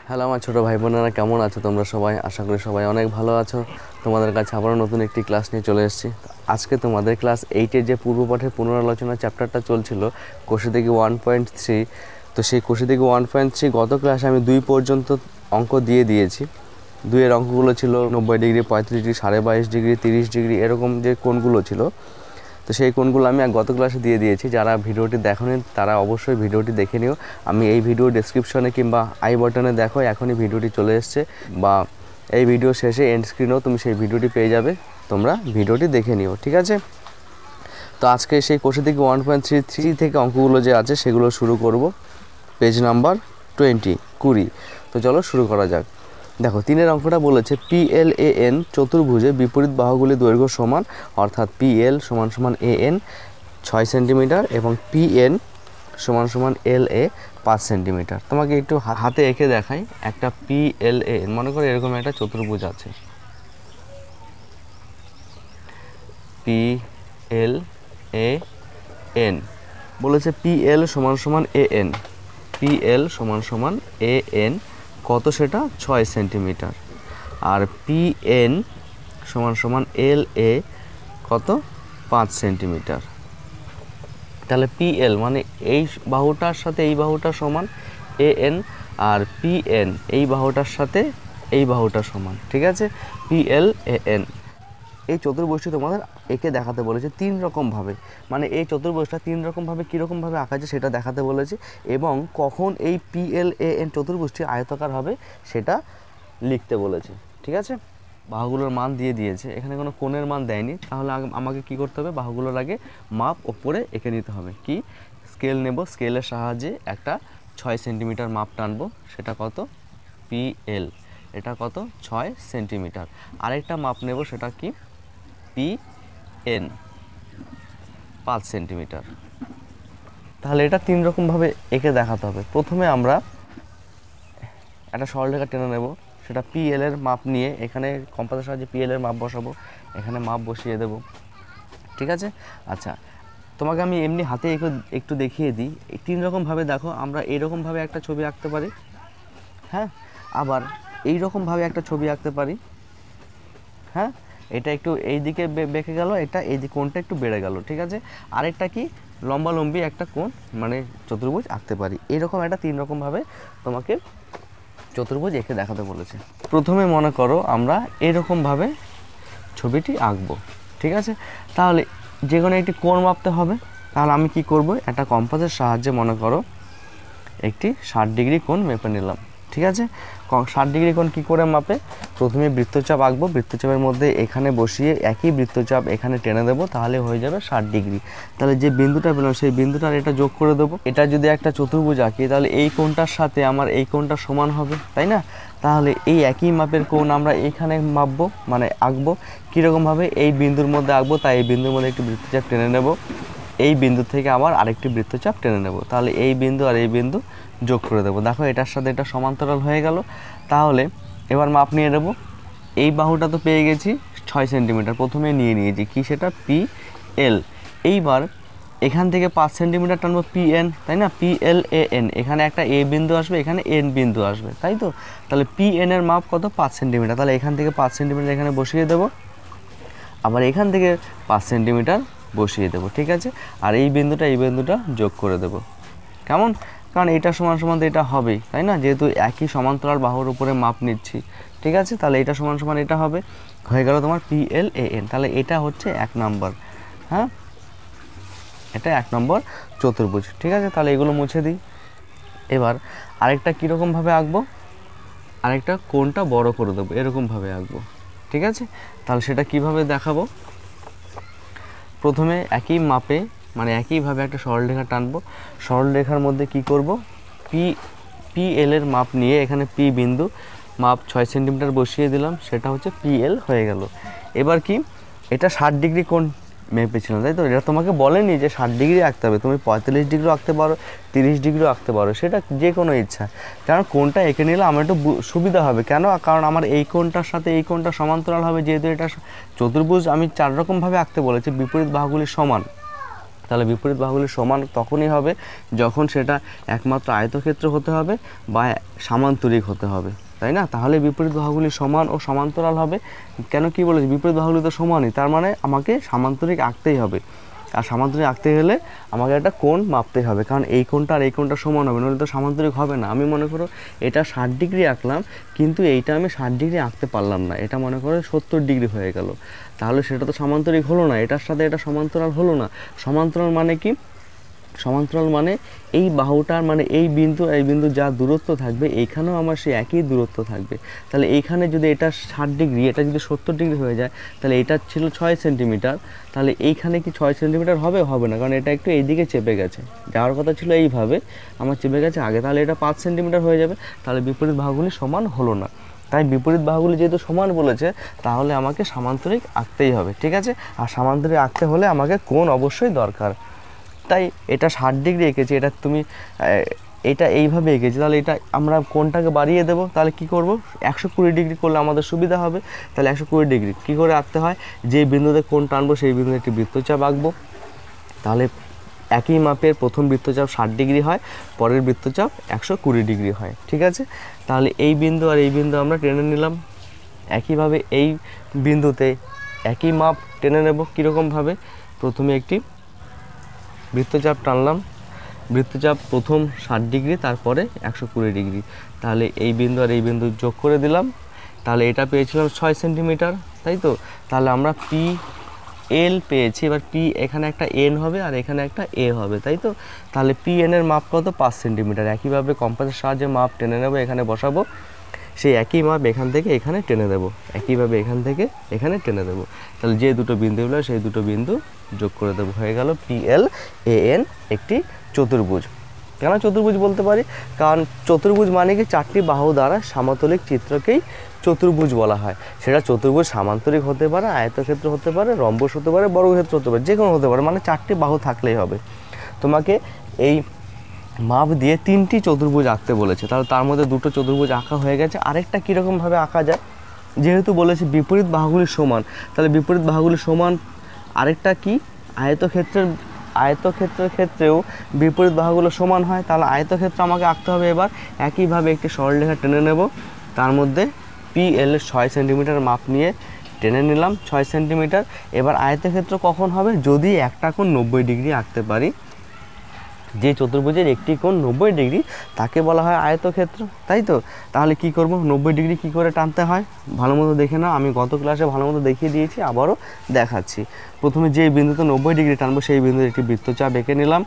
Hello আমার ছোটো ভাই বোনেরা, কেমন আছো তোমরা সবাই? আশা করি সবাই অনেক ভালো আছো। তোমাদের কাছে আবারও নতুন একটি ক্লাস নিয়ে চলে এসেছি। আজকে তোমাদের ক্লাস 8-এর যে পূর্বপাঠের পুনরালোচনা চ্যাপ্টারটা চলছিল কোষাদিগি 1.3, তো সেই কোষাদিগি 1.3 গত ক্লাসে আমি 2 পর্যন্ত অঙ্ক দিয়ে দিয়েছি। 2-এর অঙ্কগুলো ছিল 90 ডিগ্রি, 35 ডিগ্রি, 22.5 ডিগ্রি, 30 ডিগ্রি, এরকম যে কোণগুলো ছিল, তো সেই কোণগুলো আমি গত ক্লাসে দিয়ে দিয়েছি। যারা ভিডিওটি দেখোনি তারা অবশ্যই ভিডিওটি দেখে নিও। আমি এই ভিডিও ডেসক্রিপশনে কিংবা আই বাটনে দেখো, এখনই ভিডিওটি চলে এসছে, বা এই ভিডিও শেষে এন্ড স্ক্রিনেও তুমি সেই ভিডিওটি পেয়ে যাবে। তোমরা ভিডিওটি দেখে নিও, ঠিক আছে? তো আজকে সেই কোষাদিগি 1.33 থেকে অঙ্কগুলো যে আছে সেগুলো শুরু করব। Page number 20। তো চলো শুরু করা যাক। দেখো 3-এর অঙ্কটা বলেছে PLAN চতুর্ভুজে বিপরীত বাহুগুলির দৈর্ঘ্য সমান, অর্থাৎ PL = AN 6 সেন্টিমিটার এবং PN = LA 5 সেন্টিমিটার। তোমাকে একটু হাতে এঁকে দেখাই। একটা PLAN, মনে করো এরকম একটা চতুর্ভুজ আছে, PLAN বলেছে PL = AN, PL = AN কত, সেটা 6 সেন্টিমিটার, আর PN = LA কত, 5 সেন্টিমিটার। তাহলে PL মানে এই বাহুটার সাথে এই বাহুটা সমান AN, আর PN এই বাহুটার সাথে এই বাহুটা সমান, ঠিক আছে? PLAN এই চতুর্ভুজটি তোমাদের এঁকে দেখাতে বলেছে 3 রকমভাবে। মানে এই চতুর্ভুজটা 3 রকমভাবে কীরকমভাবে আঁকা যায় সেটা দেখাতে বলেছে, এবং কখন এই PLAN চতুর্ভুজটি আয়তাকার হবে সেটা লিখতে বলেছে, ঠিক আছে? বাহুগুলোর মান দিয়ে দিয়েছে, এখানে কোনো কোণের মান দেয়নি। তাহলে আমাকে কি করতে হবে? বাহুগুলোর আগে মাপ ওপরে এঁকে নিতে হবে। কি স্কেল নেব, স্কেলের সাহায্যে একটা 6 সেন্টিমিটার মাপ টানবো, সেটা কত, PL, এটা কত, 6 সেন্টিমিটার। আরেকটা মাপ নেব, সেটা কি, PN 5 সেন্টিমিটার। তাহলে এটা 3 রকমভাবে এঁকে দেখাতে হবে। প্রথমে আমরা একটা সরলরেখা টেনে নেব, সেটা PL এর মাপ নিয়ে এখানে কম্পাসের সাহায্যে PL এর মাপ বসাবো, এখানে মাপ বসিয়ে দেব, ঠিক আছে? আচ্ছা, তোমাকে আমি এমনি হাতে একটু দেখিয়ে দিই। 3 রকমভাবে দেখো, আমরা এরকমভাবে একটা ছবি আঁকতে পারি, হ্যাঁ, আবার এই রকমভাবে একটা ছবি আঁকতে পারি, হ্যাঁ, এটা একটু এই দিকে বেঁকে গেল, এটা এই দিকে কোণটা একটু বেড়ে গেল, ঠিক আছে? আরেকটা কি, লম্বালম্বি একটা কোণ মানে চতুর্ভুজ আঁকতে পারি। এরকম একটা 3 রকমভাবে তোমাকে চতুর্ভুজ এঁকে দেখাতে বলেছে। প্রথমে মনে করো আমরা এরকমভাবে ছবিটি আঁকবো, ঠিক আছে? তাহলে যে কোনো একটি কোণ মাপতে হবে। তাহলে আমি কি করব, একটা কম্পাসের সাহায্যে মনে করো একটি 60 ডিগ্রি কোণ মেপে নিলাম, ঠিক আছে? 60 ডিগ্রি কোণ কী করে মাপে? প্রথমে বৃত্তচাপ আঁকবো, বৃত্তচাপের মধ্যে এখানে বসিয়ে একই বৃত্তচাপ এখানে টেনে দেবো, তাহলে হয়ে যাবে 60 ডিগ্রি। তাহলে যে বিন্দুটা পেলাম সেই বিন্দুটার এটা যোগ করে দেবো। এটা যদি একটা চতুর্ভুজ আঁকি তাহলে এই কোণটার সাথে আমার এই কোণটা সমান হবে, তাই না? তাহলে এই একই মাপের কোণ আমরা এইখানে মাপবো, মানে আঁকবো। কীরকমভাবে? এই বিন্দুর মধ্যে আঁকবো, তাই এই বিন্দুর মধ্যে একটি বৃত্তচাপ টেনে নেব, এই বিন্দু থেকে আবার আরেকটি বৃত্তচাপ টেনে নেব, তাহলে এই বিন্দু আর এই বিন্দু যোগ করে দেবো। দেখো এটার সাথে এটা সমান্তরাল হয়ে গেল। তাহলে এবার মাপ নিয়ে নেব। এই বাহুটা তো পেয়ে গেছি 6 সেন্টিমিটার, প্রথমে নিয়ে নিয়েছি কি, সেটা PL। এইবার এখান থেকে 5 সেন্টিমিটার টানবো PN, তাই না? PLAN, এখানে একটা A বিন্দু আসবে, এখানে N বিন্দু আসবে, তাই তো? তাহলে PN এর মাপ কত, 5 সেন্টিমিটার। তাহলে এখান থেকে 5 সেন্টিমিটার এখানে বসিয়ে দেবো, আবার এখান থেকে 5 সেন্টিমিটার বসিয়ে দেবো, ঠিক আছে? আর এই বিন্দুটা যোগ করে দেবো। কেমন? কারণ এটা সমান সমান তো এটা হবেই, তাই না? যেহেতু একই সমান্তরাল বাহুর উপরে মাপ নিচ্ছি, ঠিক আছে? তাহলে এটা সমান সমান এটা হবে। হয়ে গেল তোমার PLAN। তাহলে এটা হচ্ছে 1 নম্বর, হ্যাঁ, এটা 1 নম্বর চতুর্ভুজ, ঠিক আছে? তাহলে এগুলো মুছে দিই। এবার আরেকটা কীরকমভাবে আঁকবো, আরেকটা কোণটা বড় করে দেবো, এরকমভাবে আঁকবো, ঠিক আছে? তাহলে সেটা কিভাবে দেখাবো? প্রথমে একই মাপে মানে একইভাবে একটা সরলরেখা টানবো। সরলরেখার মধ্যে কি করব, PL এর মাপ নিয়ে এখানে P বিন্দু মাপ 6 সেন্টিমিটার বসিয়ে দিলাম, সেটা হচ্ছে PL হয়ে গেল। এবার কি, এটা 60 ডিগ্রি কোণ মেপেছিলাম, তাই তো? এটা তোমাকে বলেনি যে 60 ডিগ্রি আঁকতে হবে, তুমি 45 ডিগ্রিও আঁকতে পারো, 30 ডিগ্রিও আঁকতে পারো, সেটা যে কোনো ইচ্ছা। কারণ কোণটা এঁকে নিলে আমার একটু সুবিধা হবে। কেন? কারণ আমার এই কোণটার সাথে এই কোণটা সমান্তরাল হবে, যেহেতু এটা চতুর্ভুজ আমি 4 রকমভাবে আঁকতে বলেছি, বিপরীত বাহুগুলি সমান, তাহলে বিপরীত বাহুগুলি সমান তখনই হবে যখন সেটা একমাত্র আয়তক্ষেত্র হতে হবে বা সামান্তরিক হতে হবে, তাই না? তাহলে বিপরীত বাহুগুলি সমান ও সমান্তরাল হবে। কেন কি বলেছি? বিপরীত বাহুগুলি তো সমানই, তার মানে আমাকে সামান্তরিক আঁকতেই হবে। আর সামান্তরিক আঁকতে গেলে আমাকে একটা কোণ মাপতেই হবে, কারণ এই কোণটা আর এই কোণটা সমান হবে, নাহলে তো সামান্তরিক হবে না। আমি মনে করো এটা 60 ডিগ্রি আঁকলাম, কিন্তু এইটা আমি 60 ডিগ্রি আঁকতে পারলাম না, এটা মনে করো 70 ডিগ্রি হয়ে গেল, তাহলে সেটা তো সামান্তরিক হলো না, এটার সাথে এটা সমান্তরাল হলো না। সমান্তরাল মানে কি? সমান্তরাল মানে এই বাহুটার মানে এই বিন্দু যা দূরত্ব থাকবে এইখানেও আমার সেই একই দূরত্ব থাকবে। তাহলে এইখানে যদি এটা 60 ডিগ্রি, এটা যদি 70 ডিগ্রি হয়ে যায়, তাহলে এটা ছিল 6 সেন্টিমিটার, তাহলে এইখানে কি 6 সেন্টিমিটার হবে? হবে না, কারণ এটা একটু এইদিকে চেপে গেছে, যাওয়ার কথা ছিল এইভাবে, আমার চেপে গেছে আগে, তাহলে এটা 5 সেন্টিমিটার হয়ে যাবে। তাহলে বিপরীত বাহুগুলি সমান হলো না। তাই বিপরীত বাহুগুলি যেহেতু সমান বলেছে, তাহলে আমাকে সামান্তরিক আঁকতেই হবে, ঠিক আছে? আর সামান্তরিক আঁকতে হলে আমাকে কোণ অবশ্যই দরকার। তাই এটা 60 ডিগ্রি এঁকেছি, এটা তুমি এটা এইভাবে এঁকেছি, তাহলে এটা আমরা কোণটাকে বাড়িয়ে দেবো। তাহলে কি করব? 120 ডিগ্রি করলে আমাদের সুবিধা হবে। তাহলে 120 ডিগ্রি কী করে আঁকতে হয়? যে বিন্দুতে কোণ টানবো সেই বিন্দুতে একটি বৃত্তচাপ আঁকবো। তাহলে একই মাপের প্রথম বৃত্তচাপ 60 ডিগ্রি হয়, পরের বৃত্তচাপ 120 ডিগ্রি হয়, ঠিক আছে? তাহলে এই বিন্দু আর এই বিন্দু আমরা টেনে নিলাম। একইভাবে এই বিন্দুতে একই মাপ টেনে নেব। কীরকমভাবে? প্রথমে একটি বৃত্তচাপ টানলাম, বৃত্তচাপ প্রথম 60 ডিগ্রি, তারপরে 120 ডিগ্রি। তাহলে এই বিন্দু আর এই বিন্দু যোগ করে দিলাম, তাহলে এটা পেয়েছিলাম 6 সেন্টিমিটার, তাই তো? তাহলে আমরা পি এল পেয়েছি। এবার পি এখানে একটা এন হবে আর এখানে একটা এ হবে, তাই তো? তাহলে পি এনের মাপ কত? 5 সেন্টিমিটার। একইভাবে কম্পাসের সাহায্যে মাপ টেনে নেব, এখানে বসাবো, সেই একই মাপ এখান থেকে এখানে টেনে দেবো, একইভাবে এখান থেকে এখানে টেনে দেবো। তাহলে যে দুটো বিন্দু হলো সেই দুটো বিন্দু যোগ করে দেবো, হয়ে গেল পিএল এ এন একটি চতুর্ভুজ। কেন চতুর্ভুজ বলতে পারি? কারণ চতুর্ভুজ মানে কি? 4টি বাহু দ্বারা সমতলিক চিত্রকেই চতুর্ভুজ বলা হয়। সেটা চতুর্ভুজ সামান্তরিক হতে পারে, আয়তক্ষেত্র হতে পারে, রম্বস হতে পারে, বর্গক্ষেত্র হতে পারে, যে কোনো হতে পারে, মানে 4টি বাহু থাকলেই হবে। তোমাকে এই মাপ দিয়ে 3টি চতুর্ভুজ আঁকতে বলেছে, তাহলে তার মধ্যে 2টো চতুর্ভুজ আঁকা হয়ে গেছে। আরেকটা কীরকমভাবে আঁকা যায়? যেহেতু বলেছে বিপরীত বাহুগুলি সমান, তাহলে বিপরীত বাহুগুলি সমান আরেকটা কি? আয়তক্ষেত্রের ক্ষেত্রেও বিপরীত বাহুগুলো সমান হয়, তাহলে আয়তক্ষেত্র আমাকে আঁকতে হবে। এবার একইভাবে একটি সরলরেখা টেনে নেব, তার মধ্যে পি এল 6 সেন্টিমিটার মাপ নিয়ে টেনে নিলাম 6 সেন্টিমিটার। এবার আয়তক্ষেত্র কখন হবে? যদি একটা কোণ 90 ডিগ্রি আঁকতে পারি। যে চতুর্ভুজের একটি কোণ 90 ডিগ্রি তাকে বলা হয় আয়তক্ষেত্র, তাই তো? তাহলে কি করব? 90 ডিগ্রি কি করে টানতে হয় ভালো মতো দেখে নাও। আমি গত ক্লাসে ভালো মতো দেখিয়ে দিয়েছি, আবারও দেখাচ্ছি। প্রথমে যে বিন্দুতে 90 ডিগ্রি টানবো সেই বিন্দুতে একটি বৃত্তচাপ এঁকে নিলাম।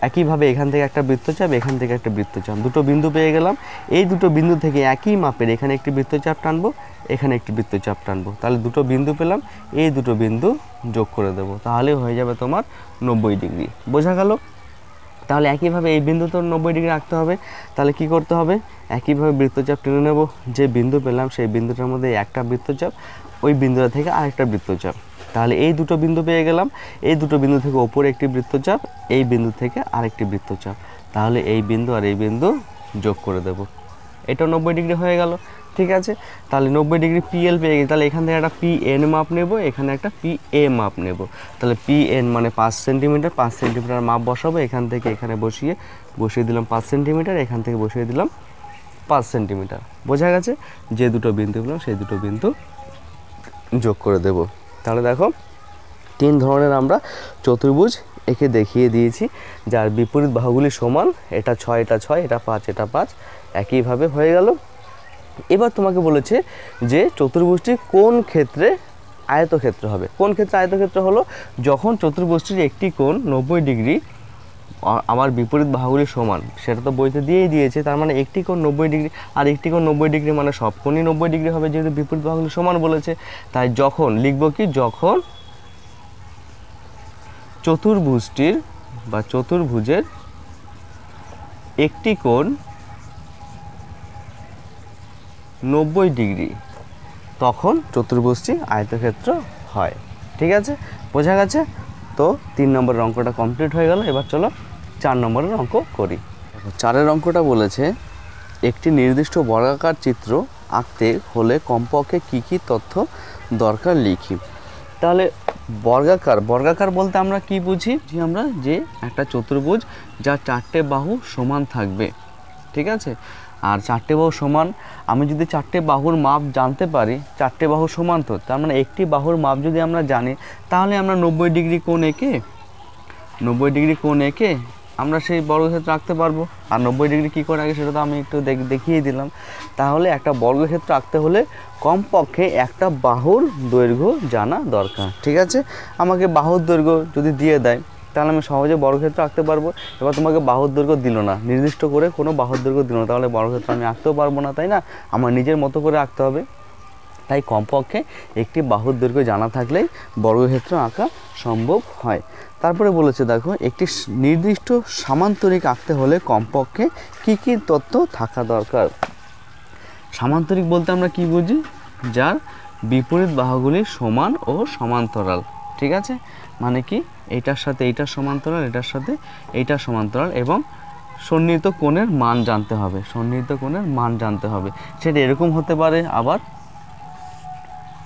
একইভাবে এখান থেকে একটা বৃত্তচাপ, এখান থেকে একটা বৃত্তচাপ, দুটো বিন্দু পেয়ে গেলাম। এই দুটো বিন্দু থেকে একই মাপের এখানে একটি বৃত্তচাপ টানবো, এখানে একটি বৃত্তচাপ টানবো, তাহলে দুটো বিন্দু পেলাম। এই দুটো বিন্দু যোগ করে দেবো, তাহলে হয়ে যাবে তোমার 90 ডিগ্রি। বোঝা গেল? তাহলে একইভাবে এই বিন্দু তো 90 ডিগ্রি রাখতে হবে। তাহলে কি করতে হবে? একইভাবে বৃত্তচাপ টেনে নেব। যে বিন্দু পেলাম সেই বিন্দুটার মধ্যে একটা বৃত্তচাপ, ওই বিন্দুটা থেকে আরেকটা বৃত্তচাপ, তাহলে এই দুটো বিন্দু পেয়ে গেলাম। এই দুটো বিন্দু থেকে ওপরে একটি বৃত্তচাপ, এই বিন্দু থেকে আরেকটি বৃত্তচাপ, তাহলে এই বিন্দু আর এই বিন্দু যোগ করে দেব। এটা 90 ডিগ্রি হয়ে গেল, ঠিক আছে? তাহলে 90 ডিগ্রি পিএল পেয়ে গেছি। তাহলে এখান থেকে একটা পি এন মাপ নেব, এখানে একটা পি এ মাপ নেব। তাহলে পি এন মানে 5 সেন্টিমিটার, 5 সেন্টিমিটার মাপ বসাবো। এখান থেকে এখানে বসিয়ে দিলাম 5 সেন্টিমিটার, এখান থেকে বসিয়ে দিলাম 5 সেন্টিমিটার। বোঝা গেছে? যে দুটো বিন্দু পেলাম সেই দুটো বিন্দু যোগ করে দেব। তাহলে দেখো 3 ধরনের আমরা চতুর্ভুজ একে দেখিয়ে দিয়েছি, যার বিপরীত বাহুগুলি সমান। এটা 6, এটা 6, এটা 5, এটা 5, একইভাবে হয়ে গেল। এবার তোমাকে বলেছে যে চতুর্ভুজটি কোন ক্ষেত্রে আয়তক্ষেত্র হবে। কোন ক্ষেত্রে আয়তক্ষেত্র হলো? যখন চতুর্ভুজটির একটি কোণ 90 ডিগ্রি, আমার বিপরীত বাহুগুলি সমান, সেটা তো বইতে দিয়েই দিয়েছে। তার মানে একটি কোণ 90 ডিগ্রি আর একটি কোণ 90 ডিগ্রি, মানে সব কোণই 90 ডিগ্রি হবে, যেহেতু বিপরীত বাহুগুলি সমান বলেছে। তাই যখন লিখব কি? যখন চতুর্ভুজটির বা চতুর্ভুজের একটি কোণ 90 ডিগ্রি, তখন চতুর্ভুজটি আয়তক্ষেত্র হয়। ঠিক আছে? বোঝা গেছে? তো 3 নম্বরের অঙ্কটা কমপ্লিট হয়ে গেল। এবার চলো 4 নম্বরের অঙ্ক করি। 4এর অঙ্কটা বলেছে একটি নির্দিষ্ট বর্গাকার চিত্র আঁকতে হলে কমপক্ষে কী কী তথ্য দরকার লিখি। তাহলে বর্গাকার, বর্গাকার বলতে আমরা কি বুঝি, আমরা যে একটা চতুর্ভুজ যার চারটে বাহু সমান থাকবে, ঠিক আছে। আর চারটে বাহু সমান, আমি যদি চারটে বাহুর মাপ জানতে পারি, চারটে বাহু সমান তো, তার মানে একটি বাহুর মাপ যদি আমরা জানি, তাহলে আমরা 90 ডিগ্রি কোণ এঁকে 90 ডিগ্রি কোণ এঁকে আমরা সেই বর্গক্ষেত্র আঁকতে পারবো। আর 90 ডিগ্রি কী করে আগে সেটা তো আমি একটু দেখিয়ে দিলাম। তাহলে একটা বর্গক্ষেত্র আঁকতে হলে কমপক্ষে একটা বাহুর দৈর্ঘ্য জানা দরকার, ঠিক আছে। আমাকে বাহুর দৈর্ঘ্য যদি দিয়ে দেয় তাহলে আমি সহজে বর্গক্ষেত্র আঁকতে পারবো। এবার তোমাকে বাহুর দৈর্ঘ্য দিল না, নির্দিষ্ট করে কোনো বাহুর দৈর্ঘ্য দিল না, তাহলে বর্গক্ষেত্র আমি আঁকতেও পারবো না, তাই না। আমার নিজের মতো করে আঁকতে হবে। তাই কমপক্ষে একটি বাহুর দৈর্ঘ্য জানা থাকলেই বর্গক্ষেত্র আঁকা সম্ভব হয়। তারপরে বলেছে দেখো, একটি নির্দিষ্ট সামান্তরিক আঁকতে হলে কমপক্ষে কী কী তথ্য থাকা দরকার। সামান্তরিক বলতে আমরা কি বুঝি, যার বিপরীত বাহুগুলি সমান ও সমান্তরাল, ঠিক আছে। মানে কি, এইটার সাথে এইটার সমান্তরাল, এটার সাথে এইটার সমান্তরাল, এবং সন্নিহিত কোণের মান জানতে হবে, সন্নিহিত কোণের মান জানতে হবে। সেটা এরকম হতে পারে, আবার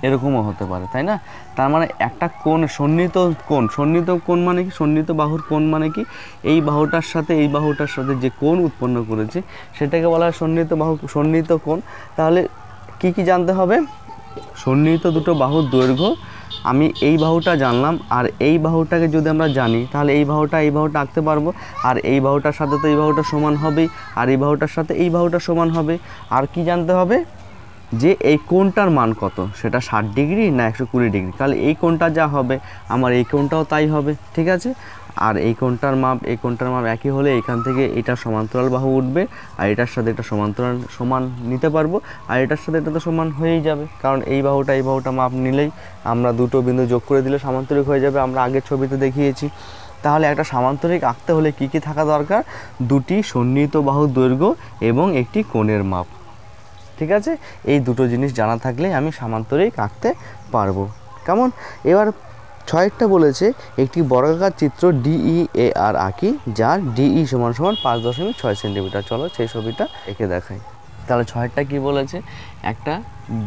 এরকমও হতে পারে, তাই না। তার মানে একটা কোণ, সন্নিহিত কোণ মানে কি, সন্নিহিত বাহুর কোণ মানে কি, এই বাহুটার সাথে এই বাহুটার সাথে যে কোণ উৎপন্ন করেছে সেটাকে বলা হয় সন্নিহিত বাহু, সন্নিহিত কোণ। তাহলে কি কি জানতে হবে, সন্নিহিত দুটো বাহুর দৈর্ঘ্য, আমি এই বাহুটা জানলাম, আর এই বাহুটাকে যদি আমরা জানি তাহলে এই বাহুটা আঁকতে পারবো। আর এই বাহুটার সাথে তো এই বাহুটা সমান হবেই, আর এই বাহুটার সাথে এই বাহুটা সমান হবে। আর কি জানতে হবে, যে এই কোণটার মান কত, সেটা 60 ডিগ্রি না 120 ডিগ্রি, তাহলে এই কোণটা যা হবে আমার এই কোণটাও তাই হবে, ঠিক আছে। আর এই কোণটার মাপ একই হলে এখান থেকে এটা সমান্তরাল বাহু উঠবে, আর এটার সাথে এটা সমান নিতে পারবো, আর এটার সাথে এটা তো সমান হয়েই যাবে, কারণ এই বাহুটা মাপ নিলেই আমরা দুটো বিন্দু যোগ করে দিলে সামান্তরিক হয়ে যাবে, আমরা আগের ছবিতে দেখিয়েছি। তাহলে একটা সামান্তরিক আঁকতে হলে কি কি থাকা দরকার, দুটি সন্নিহিত বাহুর দৈর্ঘ্য এবং একটি কোণের মাপ, ঠিক আছে। এই দুটো জিনিস জানা থাকলে আমি সামান্তরিক আঁকতে পারবো। কেমন, এবার 6টা বলেছে একটি বর্গাকার চিত্র DEAR আঁকি, যার DE সমান 5.6 সেন্টিমিটার। চলো সেই ছবিটা এঁকে দেখাই। তাহলে 6টা কি বলেছে, একটা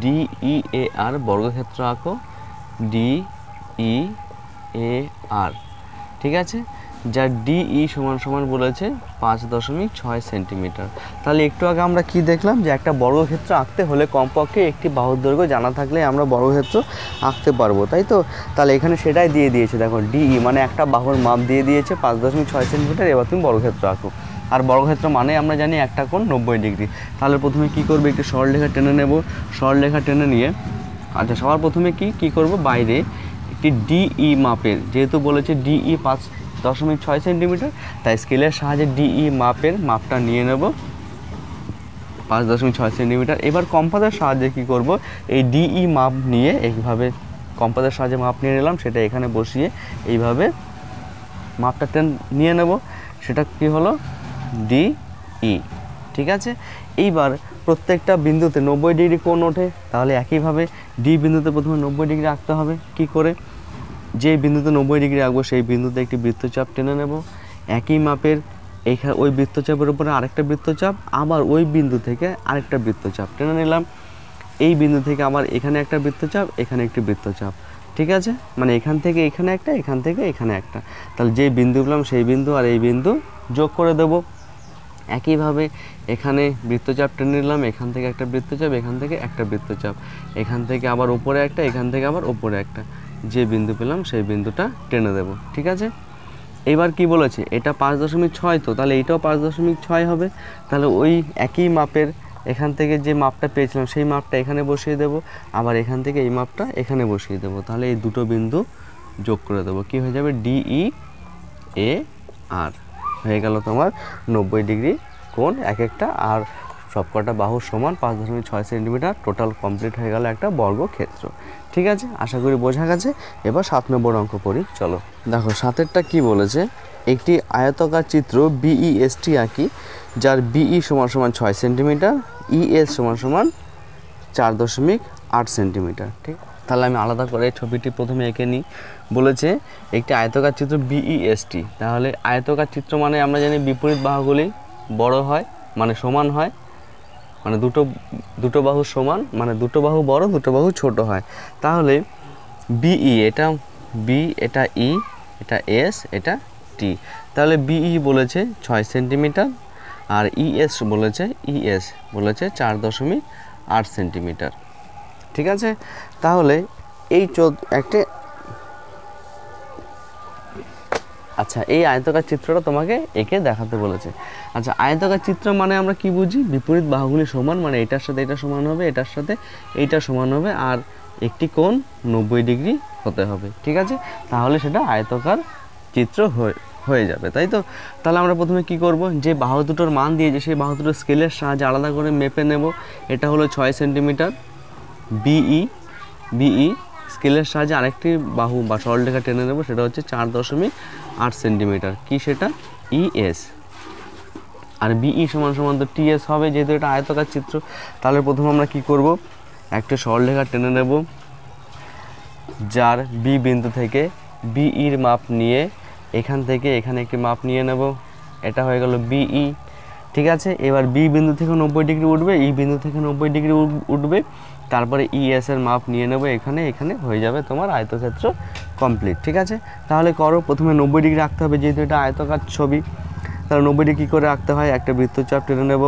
DEAR বর্গক্ষেত্র আঁকো, DEAR, ঠিক আছে, যার DE সমান বলেছে 5.6 সেন্টিমিটার। তাহলে একটু আগে আমরা কি দেখলাম, যে একটা বর্গক্ষেত্র আঁকতে হলে কমপক্ষে একটি বাহুর দৈর্ঘ্য জানা থাকলে আমরা বর্গক্ষেত্র আঁকতে পারবো, তাই তো। তাহলে এখানে সেটাই দিয়ে দিয়েছে, দেখো DE মানে একটা বাহুর মাপ দিয়ে দিয়েছে 5.6 সেন্টিমিটার। এবার তুমি বর্গক্ষেত্র আঁকো। আর বর্গক্ষেত্র মানে আমরা জানি একটা কোণ 90 ডিগ্রি। তাহলে প্রথমে কি করবে, একটি সরলরেখা টেনে নেব, সরলরেখা টেনে নিয়ে, আচ্ছা সবার প্রথমে কি করব, বাইরে একটি DE মাপের, যেহেতু বলেছে DE 5.6 সেন্টিমিটার, তাই স্কেলের সাহায্যে DE মাপটা নিয়ে নেব 5.6 সেন্টিমিটার। এবার কম্পাসের সাহায্যে কি করব, এই DE মাপ নিয়ে এইভাবে কম্পাসের সাহায্যে মাপ নিয়ে নিলাম, সেটা এখানে বসিয়ে এইভাবে মাপটা নিয়ে নেব, সেটা কি হলো DE, ঠিক আছে। এইবার প্রত্যেকটা বিন্দুতে 90 ডিগ্রি কোণ ওঠে, তাহলে একইভাবে D বিন্দুতে প্রথমে 90 ডিগ্রি আঁকতে হবে। কি করে, যে বিন্দুতে 90 ডিগ্রি আঁকবো সেই বিন্দুতে একটি বৃত্তচাপ টেনে নেব, একই মাপের ওই বৃত্তচাপের উপরে আরেকটা বৃত্তচাপ, আবার ওই বিন্দু থেকে আরেকটা বৃত্তচাপ টেনে নিলাম, এই বিন্দু থেকে আবার এখানে একটা বৃত্তচাপ, এখানে একটি বৃত্তচাপ, ঠিক আছে। মানে এখান থেকে এখানে একটা, এখান থেকে এখানে একটা, তাহলে যে বিন্দু পেলাম সেই বিন্দু আর এই বিন্দু যোগ করে দেব। একইভাবে এখানে বৃত্তচাপ টেনে নিলাম, এখান থেকে একটা বৃত্তচাপ, এখান থেকে একটা বৃত্তচাপ, এখান থেকে আবার উপরে একটা, এখান থেকে আবার উপরে একটা, যে বিন্দু পেলাম সেই বিন্দুটা টেনে দেব, ঠিক আছে। এবার কি বলেছে, এটা 5.6 তো, তাহলে এইটাও 5.6 হবে। তাহলে ওই একই মাপের এখান থেকে যে মাপটা পেয়েছিলাম সেই মাপটা এখানে বসিয়ে দেব, আবার এখান থেকে এই মাপটা এখানে বসিয়ে দেব, তাহলে এই দুটো বিন্দু যোগ করে দেবো, কি হয়ে যাবে DEAR, হয়ে গেল তোমার 90 ডিগ্রি কোণ এক একটা, আর সবকটা বাহুর সমান 5.6 সেন্টিমিটার। টোটাল কমপ্লিট হয়ে গেল একটা বর্গক্ষেত্র, ঠিক আছে। আশা করি বোঝা গেছে। এবার 7 নম্বর অঙ্ক পড়ি, চলো। দেখো 7এরটা কি বলেছে, একটি আয়তাকার চিত্র BEST আঁকি, যার BE সমান 6 সেন্টিমিটার, ES সমান 4.8 সেন্টিমিটার, ঠিক। তাহলে আমি আলাদা করে ছবিটি প্রথমে এঁকে নিই। বলেছে একটি আয়তাকার চিত্র BEST, তাহলে আয়তাকার চিত্র মানে আমরা জানি বিপরীত বাহুগুলি বড় হয়, মানে সমান হয়, মানে দুটো বাহু সমান, মানে দুটো বাহু বড় দুটো বাহু ছোট হয়। তাহলে BE এটা বি, এটা ই, এটা এস, এটা টি। তাহলে বিই বলেছে 6 সেন্টিমিটার আর ইএস বলেছে 4.8 সেন্টিমিটার। ঠিক আছে, তাহলে এই একটা আচ্ছা, এই আয়তাকার চিত্রটা তোমাকে এঁকে দেখাতে বলেছে। আচ্ছা, আয়তাকার চিত্র মানে আমরা কি বুঝি? বিপরীত বাহুগুলি সমান, মানে এটার সাথে এটা সমান হবে, এটার সাথে এইটা সমান হবে, আর একটি কোণ 90 ডিগ্রি হতে হবে। ঠিক আছে, তাহলে সেটা আয়তাকার চিত্র হয়ে যাবে, তাই তো? তাহলে আমরা প্রথমে কি করব, যে বাহু দুটোর মান দিয়েছে সেই বাহু দুটোর স্কেলের সাহায্যে আলাদা করে মেপে নেব। এটা হলো 6 সেন্টিমিটার বিই, স্কেলের সাহায্যে আরেকটি বাহু বা সরলরেখা টেনে নেব, সেটা হচ্ছে 4.8 সেন্টিমিটার। কি সেটা? ইএস। আর বিই সমান সমান তো টিএস হবে, যেহেতু এটা আয়তাকার চিত্র। তাহলে প্রথমে আমরা কি করব, একটা সরলরেখা টেনে নেব, যার বি বিন্দু থেকে বিইর মাপ নিয়ে এখান থেকে এখানে একটি মাপ নিয়ে নেব। এটা হয়ে গেল বিই। ঠিক আছে, এবার বি বিন্দু থেকে 90 ডিগ্রি উঠবে, ই বিন্দু থেকে 90 ডিগ্রি উঠবে, তারপরে ইএস এর মাপ নিয়ে নেব এখানে, হয়ে যাবে তোমার আয়তক্ষেত্র কমপ্লিট। ঠিক আছে, তাহলে করো। প্রথমে 90 ডিগ্রি রাখতে হবে, যেহেতু এটা আয়তাকার ছবি। তাহলে 90 ডিগ্রি কী করে রাখতে হয়, একটা বৃত্তচাপ টেনে নেব,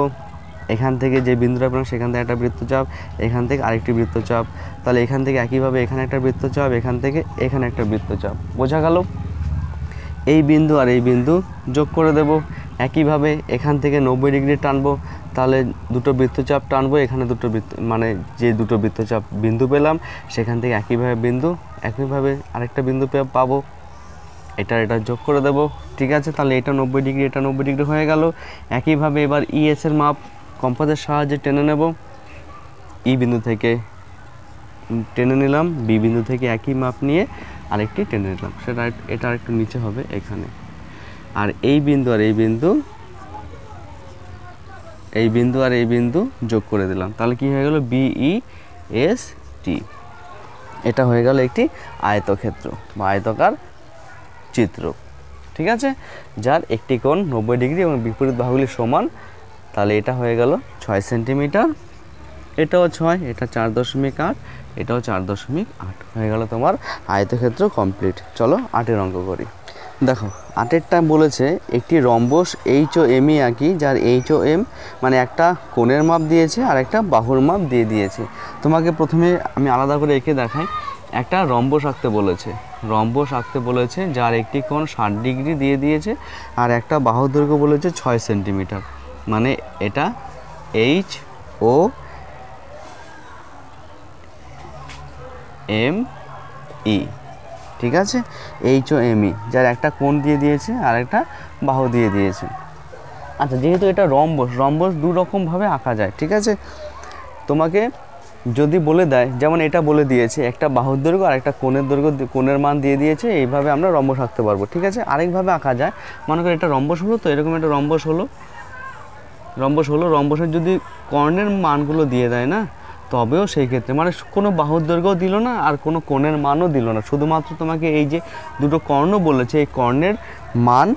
এখান থেকে যে বিন্দুটা পেলাম সেখান থেকে একটা বৃত্তচাপ, এখান থেকে আরেকটি বৃত্তচাপ, তাহলে এখান থেকে একইভাবে এখানে একটা বৃত্তচাপ, এখান থেকে এখানে একটা বৃত্তচাপ। বোঝা গেল? এই বিন্দু আর এই বিন্দু যোগ করে দেব। একইভাবে এখান থেকে 90 ডিগ্রি টানবো, তাহলে দুটো বৃত্তচাপ টানবো, এখানে মানে যে দুটো বৃত্তচাপ বিন্দু পেলাম সেখান থেকে একইভাবে আরেকটা বিন্দু পাবো, এটা যোগ করে দেব। ঠিক আছে, তাহলে এটা 90 ডিগ্রি, এটা 90 ডিগ্রি হয়ে গেল। একইভাবে এবার ইএস এর মাপ কম্পাসের সাহায্যে টেনে নেব, ই বিন্দু থেকে টেনে নিলাম, বি বিন্দু থেকে একই মাপ নিয়ে আরেকটি টেনে নিলাম, সেটা এটা আরেকটু নিচে হবে এখানে। আর এই বিন্দু আর এই বিন্দু যোগ করে দিলাম, তাহলে কি হয়ে গেল, বিই এস টি। এটা হয়ে গেল একটি আয়তক্ষেত্র বা আয়তাকার চিত্র। ঠিক আছে, যার একটি কোণ 90 ডিগ্রি এবং বিপরীত বাহুগুলি সমান। তাহলে এটা হয়ে গেল 6 সেন্টিমিটার, এটাও 6, এটা 4.8, এটাও 4.8, হয়ে গেল তোমার আয়তক্ষেত্র কমপ্লিট। চলো 8এর অঙ্ক করি। দেখো 8এরটা বলেছে একটি রম্বস এইচ ও এমই আঁকি, যার এইচ ও এম মানে একটা কোণের মাপ দিয়েছে আর একটা বাহুর মাপ দিয়ে দিয়েছে। তোমাকে প্রথমে আমি আলাদা করে এঁকে দেখাই। একটা রম্বস আঁকতে বলেছে, যার একটি কোণ 60 ডিগ্রি দিয়ে দিয়েছে আর একটা বাহু দৈর্ঘ্য বলেছে 6 সেন্টিমিটার, মানে এটা এইচ ও এম ই। ঠিক আছে, এইচ ও এম ই, যার একটা কোণ দিয়ে দিয়েছে আর একটা বাহু দিয়ে দিয়েছে। আচ্ছা, যেহেতু এটা রম্বস দু রকমভাবে আঁকা যায়। ঠিক আছে, তোমাকে যদি বলে দেয়, যেমন এটা বলে দিয়েছে একটা বাহুর দৈর্ঘ্য আর একটা কোণের মান দিয়ে দিয়েছে, এইভাবে আমরা রম্বস আঁকতে পারবো। ঠিক আছে, আরেকভাবে আঁকা যায়, মনে করো এটা রম্বস হলো, তো এরকম একটা রম্বস হলো, রম্বসের যদি কর্ণের মানগুলো দিয়ে দেয় না, তবেও সেই ক্ষেত্রে মানে কোনো বাহুর দৈর্ঘ্যও দিল না আর কোনো কোণের মানও দিল না, শুধুমাত্র তোমাকে এই যে দুটো কর্ণ বলেছে, এই কর্ণের মান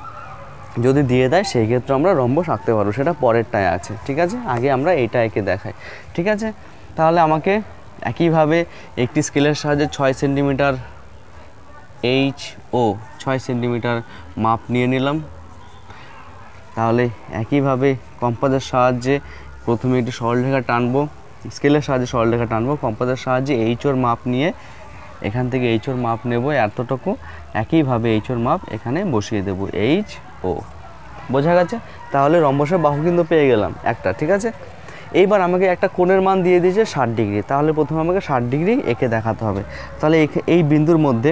যদি দিয়ে দেয় সেই ক্ষেত্রে আমরা রম্বস আঁকতে পারবো, সেটা পরেরটায় আছে। ঠিক আছে, আগে আমরা এইটা এঁকে দেখাই। ঠিক আছে, তাহলে আমাকে একইভাবে একটি স্কেলের সাহায্যে 6 সেন্টিমিটার এইচ ও 6 সেন্টিমিটার মাপ নিয়ে নিলাম। তাহলে একইভাবে কম্পাসের সাহায্যে প্রথমে একটি সরলরেখা টানবো, স্কেলের সাহায্যে সরলরেখা টানবো, কম্পাসের সাহায্যে এইচ ওর মাপ নিয়ে এখান থেকে এইচ ওর মাপ নেব এতটুকু, একইভাবে এইচ ওর মাপ এখানে বসিয়ে দেব, এইচ ও। বোঝা গেছে? তাহলে রম্বসের বাহু কিন্তু পেয়ে গেলাম একটা। ঠিক আছে, এইবার আমাকে একটা কোণের মান দিয়ে দিয়েছে 60 ডিগ্রি, তাহলে প্রথমে আমাকে 60 ডিগ্রি এঁকে দেখাতে হবে। তাহলে এই বিন্দুর মধ্যে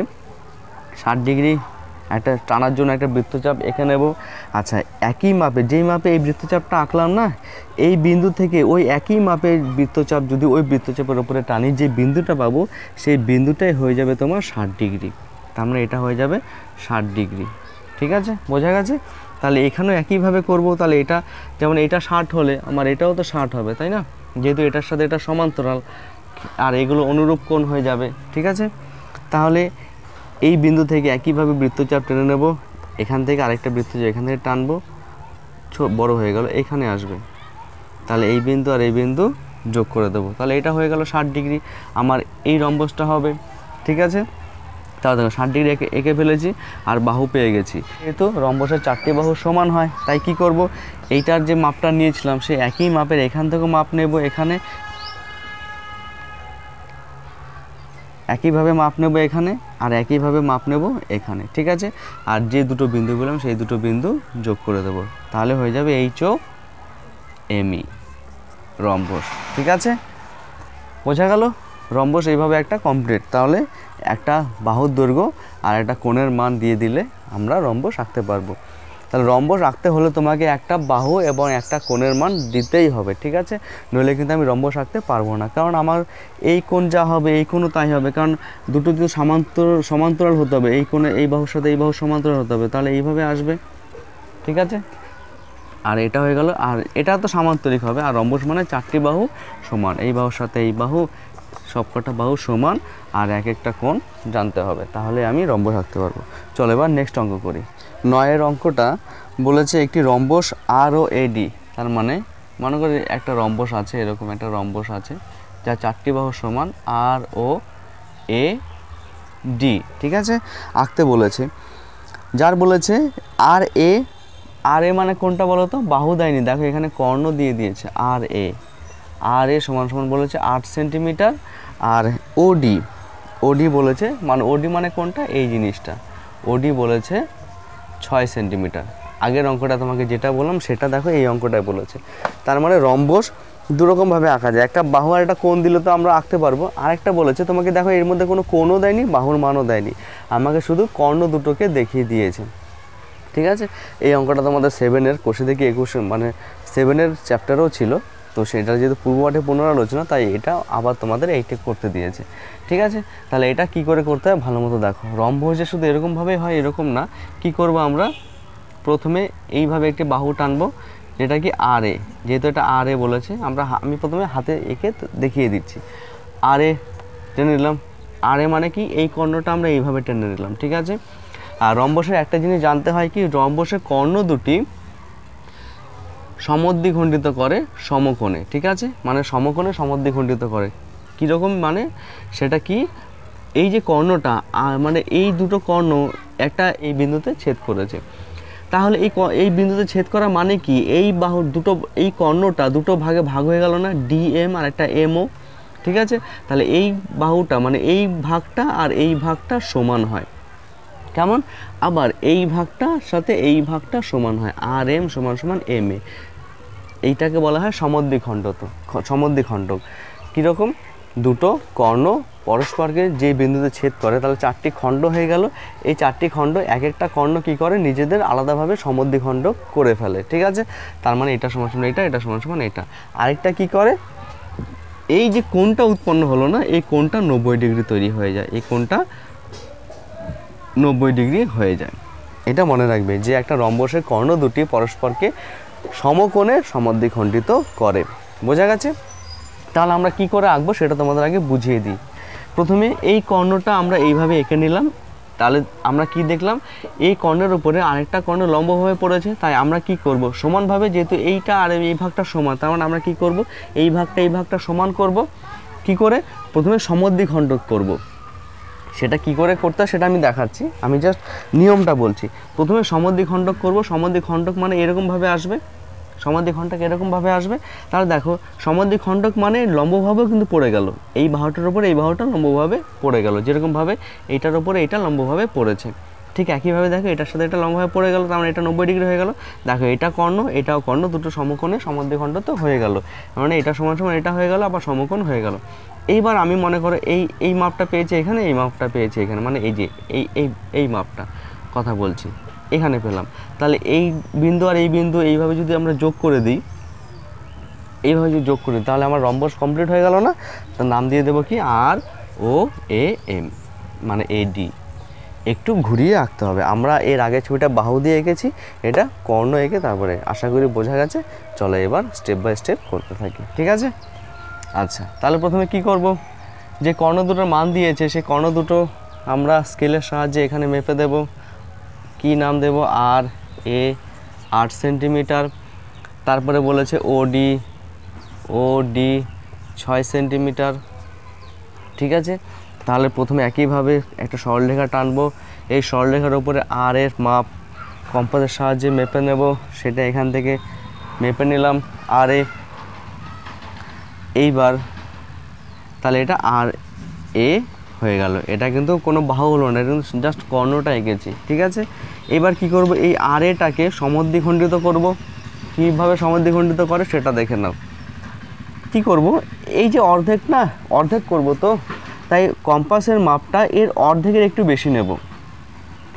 60 ডিগ্রি একটা টানার জন্য একটা বৃত্তচাপ এঁকে নেব। আচ্ছা, একই মাপে যেই মাপে এই বৃত্তচাপটা আঁকলাম না, এই বিন্দু থেকে ওই একই মাপের বৃত্তচাপ যদি ওই বৃত্তচাপের উপরে টানি, যে বিন্দুটা পাবো সেই বিন্দুটাই হয়ে যাবে তোমার 60 ডিগ্রি। তার মানে এটা হয়ে যাবে 60 ডিগ্রি। ঠিক আছে, বোঝা গেছে? তাহলে এখানেও একইভাবে করব। তাহলে এটা যেমন এটা 60 হলে আমার এটাও তো 60 হবে, তাই না? যেহেতু এটার সাথে এটা সমান্তরাল আর এগুলো অনুরূপ কোণ হয়ে যাবে। ঠিক আছে, তাহলে এই বিন্দু থেকে একইভাবে বৃত্তচাপ টেনে নেব, এখান থেকে আরেকটা বৃত্তচাপ এখান থেকে টানবো, বড় হয়ে গেল, এখানে আসবে। তাহলে এই বিন্দু আর এই বিন্দু যোগ করে দেবো, তাহলে এটা হয়ে গেল 60 ডিগ্রি, আমার এই রম্বসটা হবে। ঠিক আছে, তাও দেখো 60 ডিগ্রি এঁকে ফেলেছি আর বাহু পেয়ে গেছি। যেহেতু রম্বসের 4টি বাহু সমান হয়, তাই কি করব, এইটার যে মাপটা নিয়েছিলাম সেই একই মাপের এখান থেকে মাপ নেব, এখানে একইভাবে মাপ নেব এখানে, আর একইভাবে মাপ নেব এখানে, ঠিক আছে। আর যে দুটো বিন্দু বললাম সেই দুটো বিন্দু যোগ করে দেব, তাহলে হয়ে যাবে HOME রম্বস, ঠিক আছে। বোঝা গেল? রম্বস এইভাবে একটা কমপ্লিট। তাহলে একটা বাহুর দৈর্ঘ্য আর একটা কোণের মান দিয়ে দিলে আমরা রম্বস আঁকতে পারবো। তাহলে রম্বস আঁকতে হলে তোমাকে একটা বাহু এবং একটা কোণের মান দিতেই হবে, ঠিক আছে, নইলে কিন্তু আমি রম্বস আঁকতে পারবো না। কারণ আমার এই কোণ যা হবে এই কোণও তাই হবে, কারণ দুটো যদি সমান্তরাল হতে হবে, এই কোণে এই বাহুর সাথে এই বাহু সমান্তরাল হতে হবে, তাহলে এইভাবে আসবে, ঠিক আছে। আর এটা হয়ে গেল, আর এটা তো সামান্তরিক হবে। আর রম্বস মানে 4টি বাহু সমান, এই বাহুর সাথে এই বাহু সবকটা বাহু সমান, আর এক একটা কোণ জানতে হবে, তাহলে আমি রম্বস আঁকতে পারবো। চলো এবার নেক্সট অঙ্ক করি। 9-এর অঙ্কটা বলেছে একটি রম্বস ROAD, তার মানে মনে করি একটা রম্বস আছে, এরকম একটা রম্বস আছে যা 4টি বাহু সমান ROAD, ঠিক আছে, আঁকতে বলেছে। যার বলেছে RA মানে কোনটা বলো তো, বাহু দেয়নি, দেখো এখানে কর্ণ দিয়ে দিয়েছে, RA সমান সমান বলেছে 8 সেন্টিমিটার। আর OD বলেছে, মানে OD মানে কোনটা, এই জিনিসটা, OD বলেছে 6 সেন্টিমিটার। আগের অঙ্কটা তোমাকে যেটা বললাম সেটা দেখো, এই অঙ্কটাই বলেছে। তার মানে রম্বস দুরকমভাবে আঁকা যায়, একটা বাহু আর একটা কোণ দিলে তো আমরা আঁকতে পারবো। আরেকটা বলেছে তোমাকে, দেখো এর মধ্যে কোনো কোণও দেয়নি, বাহুর মানও দেয়নি, আমাকে শুধু কর্ণ দুটোকে দেখিয়ে দিয়েছে, ঠিক আছে। এই অঙ্কটা তোমাদের 7-এর কোষে থেকে 21 মানে 7-এর চ্যাপ্টারও ছিল, তো সেটা যেহেতু পূর্বপাঠে পুনরালোচনা, তাই এটা আবার তোমাদের এইটা করতে দিয়েছে, ঠিক আছে। তাহলে এটা কি করে করতে হয় ভালো মতো দেখো। রম্বস যে শুধু এরকমভাবেই হয় এরকম না, কি করব আমরা, প্রথমে এইভাবে একটি বাহু টানবো, যেটা কি RA, যেহেতু এটা RA বলেছে, আমি প্রথমে হাতে এঁকে দেখিয়ে দিচ্ছি। RA টেনে নিলাম, RA মানে কি, এই কর্ণটা আমরা এইভাবে টেনে নিলাম, ঠিক আছে। আর রম্বসের একটা জিনিস জানতে হয় কি, রম্বসের কর্ণ দুটি সমদ্বিখণ্ডিত করে সমকোণে, ঠিক আছে, মানে সমকোণে সমদ্বিখণ্ডিত করে। কীরকম মানে সেটা কি, এই যে কর্ণটা মানে এই দুটো কর্ণ একটা এই বিন্দুতে ছেদ করেছে, তাহলে এই বিন্দুতে ছেদ করা মানে কি, এই বাহুর দুটো, এই কর্ণটা দুটো ভাগে ভাগ হয়ে গেল না, DM আর একটা MO, ঠিক আছে। তাহলে এই বাহুটা মানে এই ভাগটা আর এই ভাগটা সমান হয়, কেমন, আবার এই ভাগটার সাথে এই ভাগটা সমান হয়, RM সমান সমান MA, এইটাকে বলা হয় সমদ্বিখণ্ডক। কীরকম, দুটো কর্ণ পরস্পরকে যে বিন্দুতে ছেদ করে, তাহলে 4টি খণ্ড হয়ে গেল, এই 4টি খণ্ড এক একটা কর্ণ কী করে, নিজেদের আলাদাভাবে সমদ্বিখণ্ডক করে ফেলে, ঠিক আছে। তার মানে এটা সমান সমান এটা, এটা সমান সমান এটা। আরেকটা কি করে, এই যে কোণটা উৎপন্ন হলো না, এই কোণটা 90 ডিগ্রি তৈরি হয়ে যায়, এই কোণটা 90 ডিগ্রি হয়ে যায়। এটা মনে রাখবে যে একটা রম্বসের কর্ণ দুটি পরস্পরকে সমকোণে সমদ্বিখণ্ডিত করে। বোঝা গেছে? তাহলে আমরা কি করে আঁকবো সেটা তোমাদের আগে বুঝিয়ে দিই। প্রথমে এই কর্ণটা আমরা এইভাবে এঁকে নিলাম, তাহলে আমরা কি দেখলাম, এই কর্ণের উপরে আরেকটা কর্ণ লম্বভাবে পড়েছে, তাই আমরা কি করব, সমানভাবে, যেহেতু এইটা আর এই ভাগটা সমান, তার মানে আমরা কি করব, এই ভাগটা সমান করব। কি করে, প্রথমে সমদ্বিখণ্ডক করব। সেটা কি করে করতে হয় সেটা আমি দেখাচ্ছি, আমি জাস্ট নিয়মটা বলছি। প্রথমে সমদ্বিখণ্ডক করব, সমদ্বিখণ্ডক মানে এরকমভাবে আসবে, সমদ্বিখণ্ডক এরকমভাবে আসবে। তাহলে দেখো সমদ্বিখণ্ডক মানে লম্বভাবেও কিন্তু পড়ে গেল, এই বাহুটার উপরে এই বাহুটা লম্বভাবে পড়ে গেল, যেরকমভাবে এইটার উপরে এইটা লম্বভাবে পড়েছে, ঠিক একইভাবে দেখো এটার সাথে এটা লম্বভাবে পড়ে গেল, তার মানে এটা 90 ডিগ্রি হয়ে গেল। দেখো এটা কর্ণ এটাও কর্ণ, দুটো সমকোণে সমদ্বিখণ্ডক তো হয়ে গেল, মানে এটা সমান সমান এটা হয়ে গেল, আবার সমকোণ হয়ে গেল। এইবার আমি মনে করো এই মাপটা পেয়েছি এখানে, এই মাপটা পেয়েছি এখানে, মানে এই যে এই মাপটা কথা বলছি এখানে পেলাম। তাহলে এই বিন্দু আর এই বিন্দু এইভাবে যদি আমরা যোগ করে দিই, এইভাবে যদি যোগ করি, তাহলে আমার রম্বস কমপ্লিট হয়ে গেল না। তার নাম দিয়ে দেবো কি, ROAM মানে AD। একটু ঘুরিয়ে আঁকতে হবে, আমরা এর আগে ছবিটা বাহু দিয়ে এঁকেছি, এটা কর্ণ এঁকে তারপরে, আশা করি বোঝা গেছে। চলো এবার স্টেপ বাই স্টেপ করতে থাকি, ঠিক আছে। আচ্ছা, তাহলে প্রথমে কি করব, যে কর্ণ দুটোর মান দিয়েছে সেই কর্ণ দুটো আমরা স্কেলের সাহায্যে এখানে মেপে দেব। কি নাম দেব, RA 8 সেন্টিমিটার। তারপরে বলেছে OD 6 সেন্টিমিটার, ঠিক আছে। তাহলে প্রথমে একইভাবে একটা সরলরেখা টানবো, এই সরলরেখার উপরে আর এর মাপ কম্পাসের সাহায্যে মেপে নেব, সেটা এখান থেকে মেপে নিলাম আর এ। এইবার তাহলে এটা আর এ হয়ে গেল, এটা কিন্তু কোনো বাহু হলো না, এটা কিন্তু জাস্ট কর্ণটা এঁকেছি, ঠিক আছে। এবার কি করব, এই আর এটাকে সমদ্বিখণ্ডিত করব। কীভাবে সমদ্বিখণ্ডিত করে সেটা দেখে নাও। কি করব, এই যে অর্ধেক না, অর্ধেক করব, তো তাই কম্পাসের মাপটা এর অর্ধেকের একটু বেশি নেব,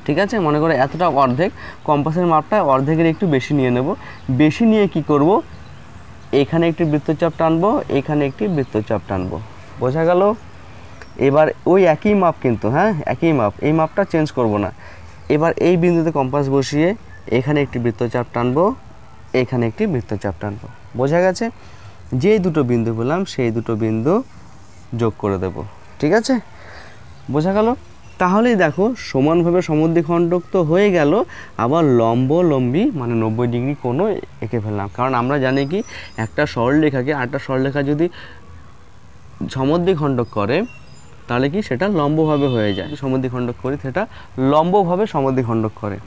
ঠিক আছে। মনে করো এতটা অর্ধেক, কম্পাসের মাপটা অর্ধেকের একটু বেশি নিয়ে নেব। বেশি নিয়ে কি করব, এখানে একটি বৃত্তচাপ টানবো, এখানে একটি বৃত্তচাপ টানবো, বোঝা গেল। এবার ওই একই মাপ কিন্তু, হ্যাঁ একই মাপ, এই মাপটা চেঞ্জ করব না। এবার এই বিন্দুতে কম্পাস বসিয়ে এখানে একটি বৃত্তচাপ টানবো, এখানে একটি বৃত্তচাপ টানবো, বোঝা গেছে। যেই দুটো বিন্দু পেলাম সেই দুটো বিন্দু যোগ করে দেব, ঠিক আছে, বোঝা গেল। তাহলেই দেখো সমানভাবে সমদ্বিখণ্ডক তো হয়ে গেল, আবার লম্বলম্বী মানে 90 ডিগ্রি কোণও এঁকে ফেললাম। কারণ আমরা জানি কি, একটা সরলরেখাকে আরেকটা সরলরেখা যদি সমদ্বিখণ্ডক করে তাহলে কি সেটা লম্বভাবে হয়ে যায়, সমদ্বিখণ্ডক করি সেটা লম্বভাবে সমদ্বিখণ্ডক করে,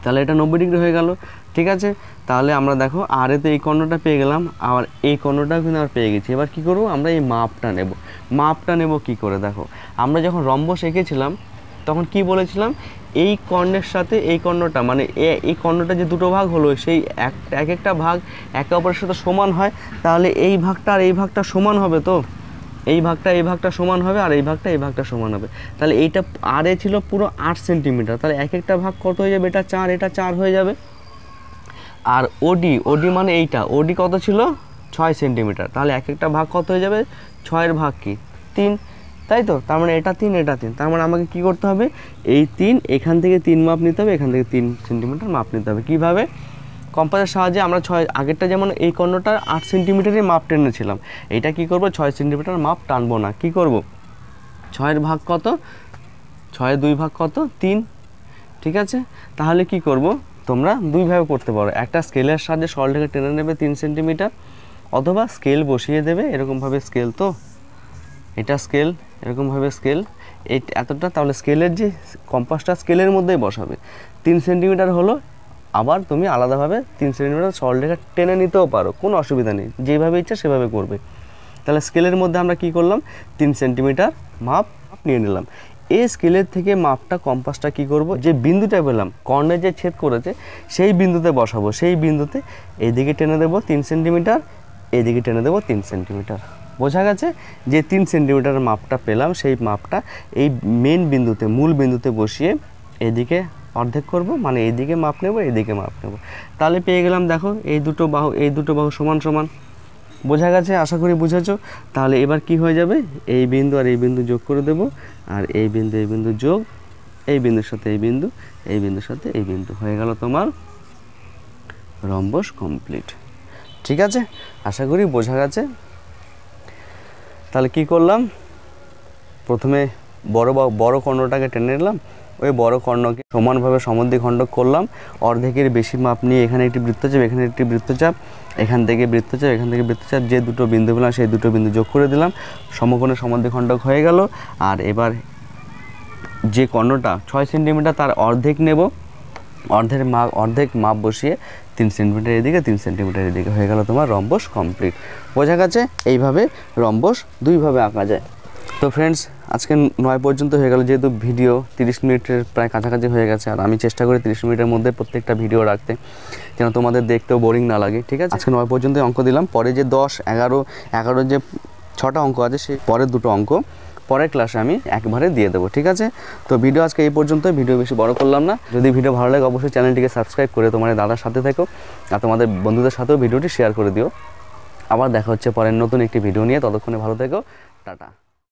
তাহলে এটা 90 ডিগ্রি হয়ে গেল, ঠিক আছে। তাহলে আমরা দেখো আর এতে এই কর্ণটা পেয়ে গেলাম, আবার এই কর্ণটাও কিন্তু আমরা পেয়ে গেছি। এবার কি করব, আমরা এই মাপটা নেব। মাপটা নেব কি করে, দেখো আমরা যখন রম্বস এঁকেছিলাম তখন কি বলেছিলাম, এই কর্ণের সাথে এই কর্ণটা মানে এই কর্ণটা যে দুটো ভাগ হলো, সেই এক একটা ভাগ একে অপরের সাথে সমান হয়, তাহলে এই ভাগটা আর এই ভাগটা সমান হবে, তো এই ভাগটা সমান হবে আর এই ভাগটা সমান হবে। তাহলে এইটা আর এ ছিল পুরো 8 সেন্টিমিটার, তাহলে এক একটা ভাগ কত হয়ে যাবে, এটা 4, এটা 4 হয়ে যাবে। আর ওডি মানে এইটা, ওডি কত ছিল 6 সেন্টিমিটার, তাহলে এক একটা ভাগ কত হয়ে যাবে, 6-এর ভাগ কি 3, তাই তো। তার মানে এটা 3, এটা 3, তার মানে আমাকে কি করতে হবে, এই 3 এখান থেকে 3 মাপ নিতে হবে, এখান থেকে 3 সেন্টিমিটার মাপ নিতে হবে। কীভাবে, কম্পাসের সাহায্যে আমরা 6, আগেরটা যেমন এই কর্ণটা 8 সেন্টিমিটারের মাপ টেনেছিলাম, এটা কি করব 6 সেন্টিমিটার মাপ টানবো না, কি করব 6-এর ভাগ কত, 6-এর 2 ভাগ কত 3, ঠিক আছে। তাহলে কি করব, তোমরা দুইভাবে করতে পারো, একটা স্কেলের সাহায্যে সরলরেখা টেনে নেবে 3 সেন্টিমিটার, অথবা স্কেল বসিয়ে দেবে এরকমভাবে, স্কেল তো এটা স্কেল, এরকমভাবে স্কেল এই এতটা, তাহলে স্কেলের যে কম্পাসটা স্কেলের মধ্যেই বসাবে, 3 সেন্টিমিটার হলো। আবার তুমি আলাদাভাবে 3 সেন্টিমিটার সরলরেখা টেনে নিতেও পারো, কোনো অসুবিধা নেই, যেভাবে ইচ্ছা সেভাবে করবে। তাহলে স্কেলের মধ্যে আমরা কি করলাম, 3 সেন্টিমিটার মাপ নিয়ে নিলাম। এই স্কেলের থেকে মাপটা কম্পাসটা কি করব, যে বিন্দুটা পেলাম কর্ণে যে ছেদ করেছে সেই বিন্দুতে বসাবো, সেই বিন্দুতে এইদিকে টেনে দেবো 3 সেন্টিমিটার, এইদিকে টেনে দেবো 3 সেন্টিমিটার, বোঝা গেছে। যে 3 সেন্টিমিটারের মাপটা পেলাম সেই মাপটা এই মেন বিন্দুতে, মূল বিন্দুতে বসিয়ে এদিকে অর্ধেক করব, মানে এইদিকে মাপ নেব, এইদিকে মাপ নেব, তাহলে পেয়ে গেলাম দেখো এই দুটো বাহু সমান সমান, বোঝা গেছে, আশা করি বুঝেছো। তাহলে এবার কি হয়ে যাবে, এই বিন্দু আর এই বিন্দু যোগ করে দেব, আর এই বিন্দু যোগ, এই বিন্দুর সাথে এই বিন্দু, এই বিন্দুর সাথে এই বিন্দু, হয়ে গেল তোমার রম্বস কমপ্লিট, ঠিক আছে, আশা করি বোঝা গেছে। তাহলে কি করলাম, প্রথমে বড় কর্ণটাকে টেনে নিলাম, ওই বড় কর্ণকে সমানভাবে সমদ্বিখণ্ডক করলাম, অর্ধেকের বেশি মাপ নিয়ে এখানে একটি বৃত্তচাপ, এখানে একটি বৃত্তচাপ, এখান থেকে বৃত্তচাপ, এখান থেকে বৃত্তচাপ, যে দুটো বিন্দু পেলাম সেই দুটো বিন্দু যোগ করে দিলাম, সমকোণে সমদ্বিখণ্ডক হয়ে গেল। আর এবার যে কর্ণটা 6 সেন্টিমিটার তার অর্ধেক নেব, অর্ধেক মাপ বসিয়ে 3 সেন্টিমিটার এদিকে 3 সেন্টিমিটার এদিকে, হয়ে গেল তোমার রম্বস কমপ্লিট, বোঝা গেছে। এইভাবে রম্বস দুইভাবে আঁকা যায়। তো ফ্রেন্ডস, আজকে 9 পর্যন্ত হয়ে গেল, যেহেতু ভিডিও 30 মিনিটের প্রায় কাছাকাছি হয়ে গেছে, আর আমি চেষ্টা করি 30 মিনিটের মধ্যে প্রত্যেকটা ভিডিও রাখতে, যেন তোমাদের দেখতেও বোরিং না লাগে, ঠিক আছে। আজকে 9 পর্যন্ত অঙ্ক দিলাম, পরে যে 10, 11 যে 6টা অঙ্ক আছে সেই পরের দুটো অঙ্ক পরের ক্লাসে আমি একবারে দিয়ে দেবো, ঠিক আছে। তো ভিডিও আজকে এই পর্যন্ত, ভিডিও বেশি বড় করলাম না। যদি ভিডিও ভালো লাগে অবশ্যই চ্যানেলটিকে সাবস্ক্রাইব করে তোমার দাদার সাথে থেকো, আর তোমাদের বন্ধুদের সাথেও ভিডিওটি শেয়ার করে দিও। আবার দেখা হচ্ছে পরের নতুন একটি ভিডিও নিয়ে, ততক্ষণে ভালো থেকো, টাটা।